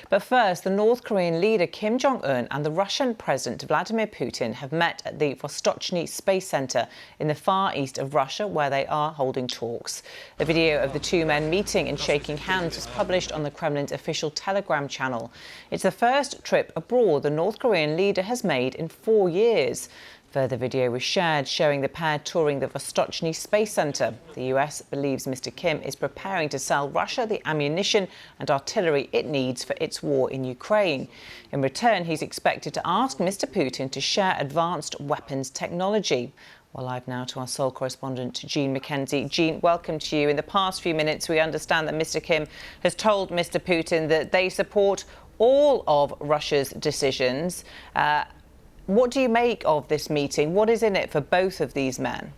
But first, the North Korean leader Kim Jong Un and the Russian President Vladimir Putin have met at the Vostochny Space Center in the far east of Russia, where they are holding talks. A video of the two men meeting and shaking hands was published on the Kremlin's official Telegram channel. It's the first trip abroad the North Korean leader has made in 4 years. Further video was shared showing the pair touring the Vostochny Space Center. The US believes Mr. Kim is preparing to sell Russia the ammunition and artillery it needs for its war in Ukraine. In return, he's expected to ask Mr. Putin to share advanced weapons technology. Well, live now to our Seoul correspondent, Jean McKenzie. Jean, welcome to you. In the past few minutes, we understand that Mr. Kim has told Mr. Putin that they support all of Russia's decisions. What do you make of this meeting? What is in it for both of these men?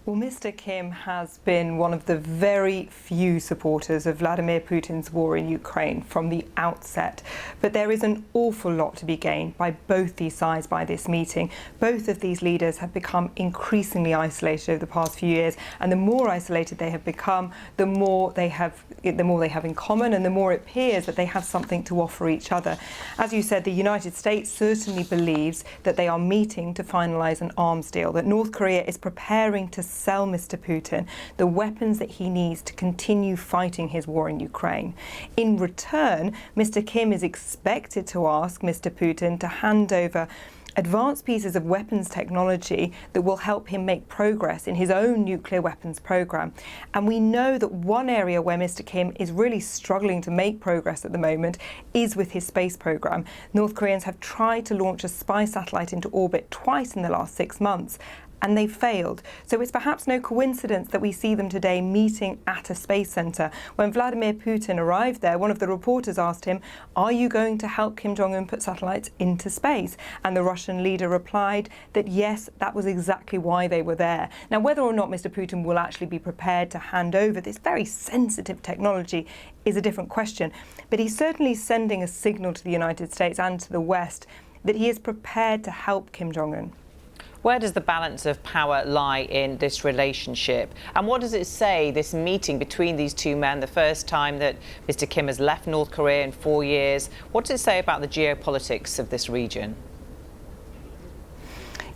Well, Mr. Kim has been one of the very few supporters of Vladimir Putin's war in Ukraine from the outset. But there is an awful lot to be gained by both these sides by this meeting. Both of these leaders have become increasingly isolated over the past few years, and the more isolated they have become, the more they have in common, and the more it appears that they have something to offer each other. As you said, the United States certainly believes that they are meeting to finalise an arms deal, that North Korea is preparing to sell Mr. Putin the weapons that he needs to continue fighting his war in Ukraine. In return, Mr. Kim is expected to ask Mr. Putin to hand over advanced pieces of weapons technology that will help him make progress in his own nuclear weapons program. And we know that one area where Mr. Kim is really struggling to make progress at the moment is with his space program. North Koreans have tried to launch a spy satellite into orbit twice in the last 6 months, and they failed. So it's perhaps no coincidence that we see them today meeting at a space center. When Vladimir Putin arrived there, one of the reporters asked him, "Are you going to help Kim Jong Un put satellites into space?" And the Russian leader replied that yes, that was exactly why they were there. Now, whether or not Mr. Putin will actually be prepared to hand over this very sensitive technology is a different question. But he's certainly sending a signal to the United States and to the West that he is prepared to help Kim Jong Un. Where does the balance of power lie in this relationship? And what does it say, this meeting between these two men, the first time that Mr. Kim has left North Korea in 4 years, what does it say about the geopolitics of this region?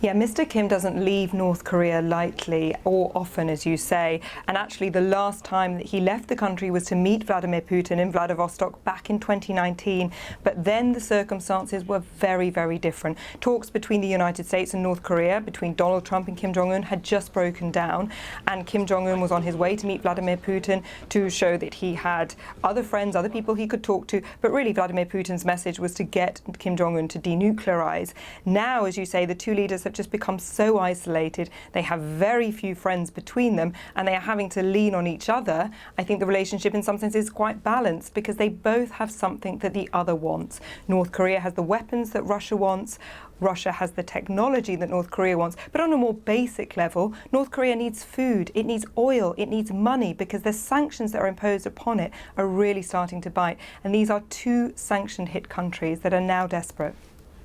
Yeah, Mr. Kim doesn't leave North Korea lightly or often, as you say. And actually, the last time that he left the country was to meet Vladimir Putin in Vladivostok back in 2019. But then the circumstances were very, very different. Talks between the United States and North Korea, between Donald Trump and Kim Jong Un, had just broken down. And Kim Jong Un was on his way to meet Vladimir Putin to show that he had other friends, other people he could talk to. But really, Vladimir Putin's message was to get Kim Jong Un to denuclearize. Now, as you say, the two leaders have just become so isolated. They have very few friends between them, and they are having to lean on each other. I think the relationship in some sense is quite balanced because they both have something that the other wants. North Korea has the weapons that Russia wants. Russia has the technology that North Korea wants. But on a more basic level, North Korea needs food, it needs oil, it needs money, because the sanctions that are imposed upon it are really starting to bite. And these are two sanction-hit countries that are now desperate.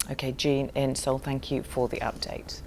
OK, Jean in Seoul, thank you for the update.